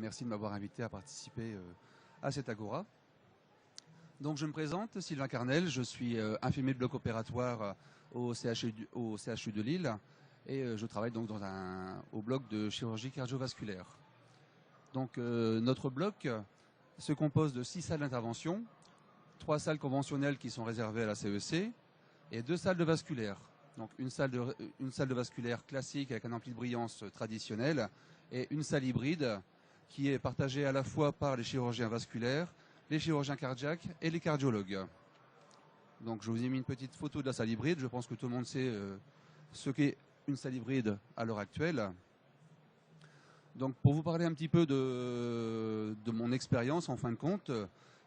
Merci de m'avoir invité à participer à cette agora. Donc je me présente, Sylvain Carnel, je suis infirmier de bloc opératoire au CHU de Lille et je travaille donc au bloc de chirurgie cardiovasculaire. Donc notre bloc se compose de 6 salles d'intervention, 3 salles conventionnelles qui sont réservées à la CEC et 2 salles de vasculaire. Donc une salle de vasculaire classique avec un ampli de brillance traditionnel et une salle hybride qui est partagée à la fois par les chirurgiens vasculaires, les chirurgiens cardiaques et les cardiologues. Donc je vous ai mis une petite photo de la salle hybride. Je pense que tout le monde sait ce qu'est une salle hybride à l'heure actuelle. Donc pour vous parler un petit peu de mon expérience en fin de compte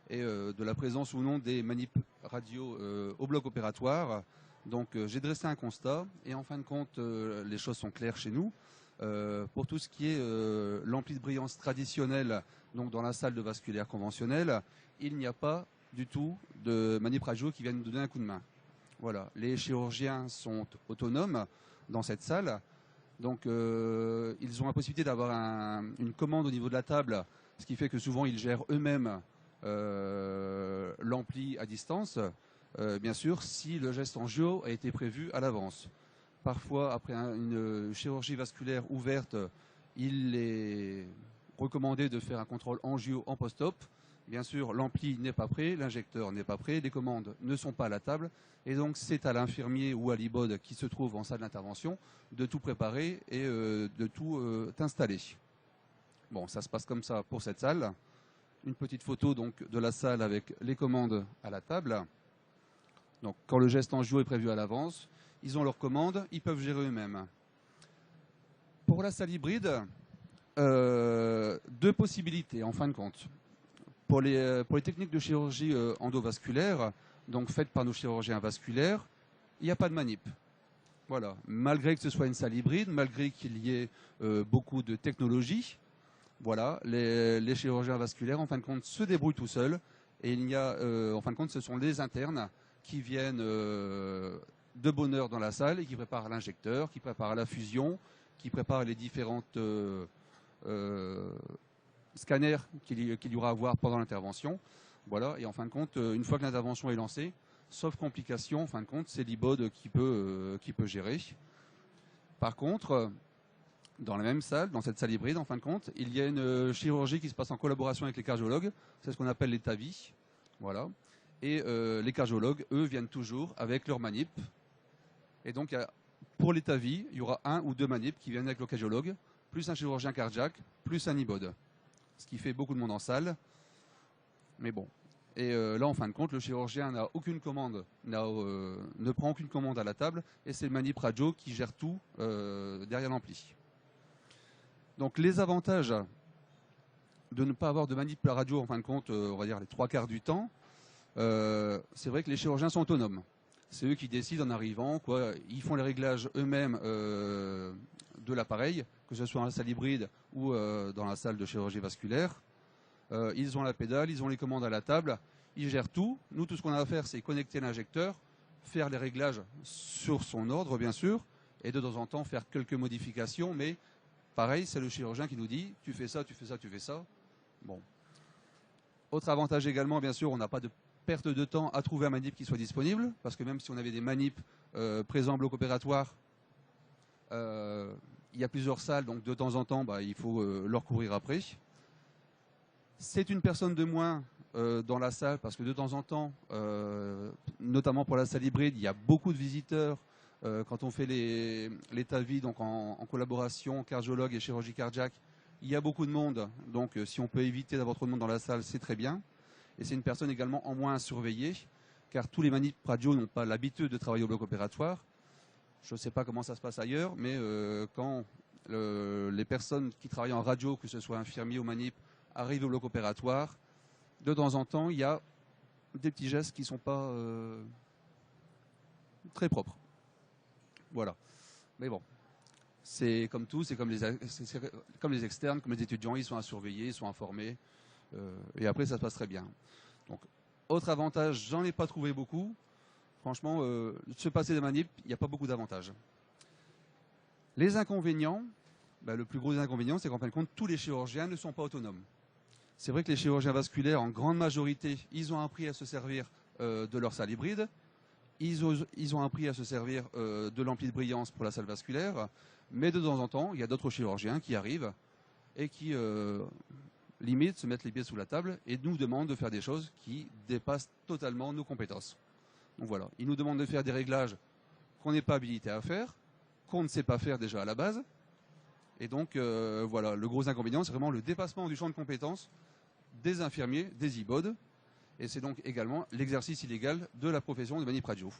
et de la présence ou non des manips radio au bloc opératoire, donc j'ai dressé un constat et en fin de compte les choses sont claires chez nous. Pour tout ce qui est l'ampli de brillance traditionnel, donc dans la salle de vasculaire conventionnelle, il n'y a pas du tout de manip radio qui viennent nous donner un coup de main. Voilà, les chirurgiens sont autonomes dans cette salle, donc ils ont la possibilité d'avoir une commande au niveau de la table, ce qui fait que souvent ils gèrent eux-mêmes l'ampli à distance, bien sûr si le geste angio a été prévu à l'avance. Parfois, après une chirurgie vasculaire ouverte, il est recommandé de faire un contrôle angio en post-op. Bien sûr, l'ampli n'est pas prêt, l'injecteur n'est pas prêt, les commandes ne sont pas à la table. Et donc, c'est à l'infirmier ou à l'IBOD qui se trouve en salle d'intervention de tout préparer et de tout installer. Bon, ça se passe comme ça pour cette salle. Une petite photo donc de la salle avec les commandes à la table. Donc, quand le geste angio est prévu à l'avance, ils ont leurs commandes, ils peuvent gérer eux-mêmes. Pour la salle hybride, 2 possibilités en fin de compte. Pour les techniques de chirurgie endovasculaire, donc faites par nos chirurgiens vasculaires, il n'y a pas de manip. Voilà. Malgré que ce soit une salle hybride, malgré qu'il y ait beaucoup de technologie, voilà, les chirurgiens vasculaires en fin de compte se débrouillent tout seuls. Et il y a, en fin de compte, ce sont les internes qui viennent de bonne heure dans la salle et qui prépare l'injecteur, qui prépare la fusion, qui prépare les différentes scanners qu'il y aura à voir pendant l'intervention. Voilà, et en fin de compte, une fois que l'intervention est lancée, sauf complication, en fin de compte, c'est l'IBOD qui peut gérer. Par contre, dans la même salle, dans cette salle hybride, en fin de compte, il y a une chirurgie qui se passe en collaboration avec les cardiologues, c'est ce qu'on appelle les TAVI. Voilà. Et les cardiologues, eux, viennent toujours avec leur manip. Et donc, pour les TAVI, il y aura 1 ou 2 manips qui viennent avec le cardiologue, plus un chirurgien cardiaque, plus un IBOD. Ce qui fait beaucoup de monde en salle. Mais bon. Et là, en fin de compte, le chirurgien n'a aucune commande, ne prend aucune commande à la table, et c'est le manip radio qui gère tout derrière l'ampli. Donc, les avantages de ne pas avoir de manip radio, en fin de compte, on va dire les 3/4 du temps, c'est vrai que les chirurgiens sont autonomes. C'est eux qui décident en arrivant, quoi. Ils font les réglages eux-mêmes de l'appareil, que ce soit dans la salle hybride ou dans la salle de chirurgie vasculaire. Ils ont la pédale, ils ont les commandes à la table, ils gèrent tout. Nous, tout ce qu'on a à faire, c'est connecter l'injecteur, faire les réglages sur son ordre, bien sûr, et de temps en temps faire quelques modifications, mais pareil, c'est le chirurgien qui nous dit « tu fais ça, tu fais ça, tu fais ça ». Bon. Autre avantage également, bien sûr, on n'a pas de perte de temps à trouver un manip qui soit disponible, parce que même si on avait des manips présents en bloc opératoire, il y a plusieurs salles, donc de temps en temps, il faut leur courir après. C'est une personne de moins dans la salle, parce que de temps en temps, notamment pour la salle hybride, il y a beaucoup de visiteurs. Quand on fait les TAVI, donc en collaboration cardiologue et chirurgie cardiaque, il y a beaucoup de monde, donc si on peut éviter d'avoir trop de monde dans la salle, c'est très bien. Et c'est une personne également en moins à surveiller, car tous les manips radio n'ont pas l'habitude de travailler au bloc opératoire. Je ne sais pas comment ça se passe ailleurs, mais quand les personnes qui travaillent en radio, que ce soit infirmiers ou manip, arrivent au bloc opératoire, de temps en temps, il y a des petits gestes qui ne sont pas très propres. Voilà. Mais bon, c'est comme tout, c'est comme les externes, comme les étudiants, ils sont à surveiller, ils sont informés. Et après, ça se passe très bien. Donc, autre avantage, j'en ai pas trouvé beaucoup. Franchement, se passer des manips, il n'y a pas beaucoup d'avantages. Les inconvénients, Le plus gros inconvénient, c'est qu'en fin de compte, tous les chirurgiens ne sont pas autonomes. C'est vrai que les chirurgiens vasculaires, en grande majorité, ils ont appris à se servir de leur salle hybride. Ils ont appris à se servir de l'ampli de brillance pour la salle vasculaire. Mais de temps en temps, il y a d'autres chirurgiens qui arrivent et qui, limite, se mettent les pieds sous la table et nous demandent de faire des choses qui dépassent totalement nos compétences. Donc voilà, ils nous demandent de faire des réglages qu'on n'est pas habilité à faire, qu'on ne sait pas faire déjà à la base. Et donc, voilà, le gros inconvénient, c'est vraiment le dépassement du champ de compétences des infirmiers, des IBOD. Et c'est donc également l'exercice illégal de la profession de manip radio.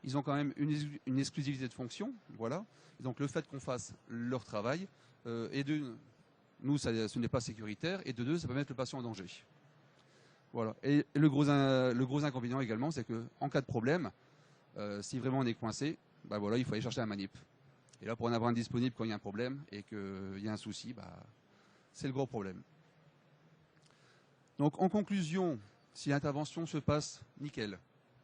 Ils ont quand même une exclusivité de fonction, voilà. Et donc le fait qu'on fasse leur travail, et de nous, ce n'est pas sécuritaire, et de deux, ça peut mettre le patient en danger. Voilà. Et le gros inconvénient également, c'est qu'en cas de problème, si vraiment on est coincé, voilà, il faut aller chercher un manip. Et là, pour en avoir un disponible quand il y a un problème et qu'il y a un souci, c'est le gros problème. Donc en conclusion, si l'intervention se passe nickel,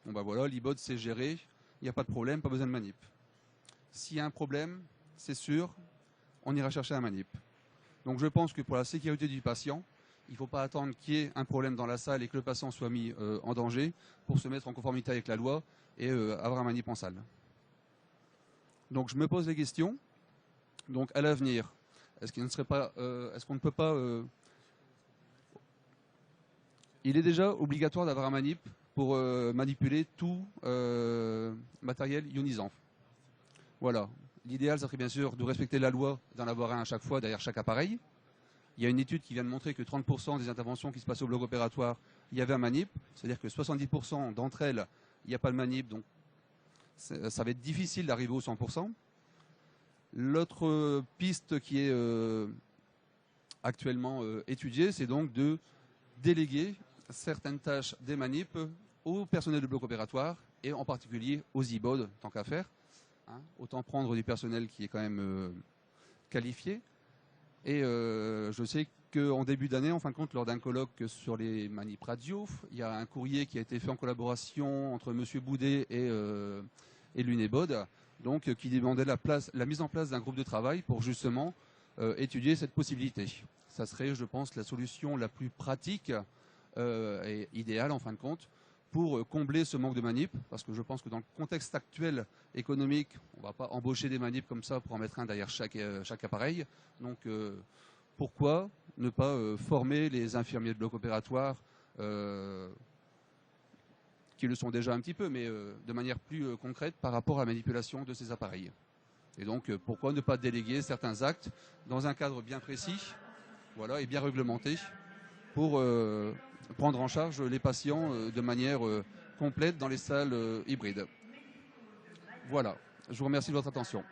voilà, l'IBOD c'est géré, il n'y a pas de problème, pas besoin de manip. S'il y a un problème, c'est sûr, on ira chercher un manip. Donc je pense que pour la sécurité du patient, il ne faut pas attendre qu'il y ait un problème dans la salle et que le patient soit mis en danger pour se mettre en conformité avec la loi et avoir un manip en salle. Donc je me pose les questions. Donc à l'avenir, est-ce qu'on ne peut pas... il est déjà obligatoire d'avoir un manip pour manipuler tout matériel ionisant. Voilà. L'idéal, ça serait bien sûr de respecter la loi, d'en avoir un à chaque fois derrière chaque appareil. Il y a une étude qui vient de montrer que 30% des interventions qui se passaient au bloc opératoire, il y avait un manip. C'est-à-dire que 70% d'entre elles, il n'y a pas de manip. Donc ça va être difficile d'arriver au 100%. L'autre piste qui est actuellement étudiée, c'est donc de déléguer certaines tâches des manips au personnel de bloc opératoire et en particulier aux IBOD, tant qu'à faire. Autant prendre du personnel qui est quand même qualifié. Et je sais qu'en début d'année, en fin de compte, lors d'un colloque sur les manips radio, il y a un courrier qui a été fait en collaboration entre M. Boudet et l'UNEBOD, donc qui demandait la mise en place d'un groupe de travail pour justement étudier cette possibilité. Ça serait, je pense, la solution la plus pratique et idéale en fin de compte pour combler ce manque de manip, parce que je pense que dans le contexte actuel économique, on ne va pas embaucher des manips comme ça pour en mettre un derrière chaque appareil. Donc pourquoi ne pas former les infirmiers de bloc opératoire qui le sont déjà un petit peu, mais de manière plus concrète par rapport à la manipulation de ces appareils. Et donc pourquoi ne pas déléguer certains actes dans un cadre bien précis, voilà, et bien réglementé pour prendre en charge les patients de manière complète dans les salles hybrides. Voilà, je vous remercie de votre attention.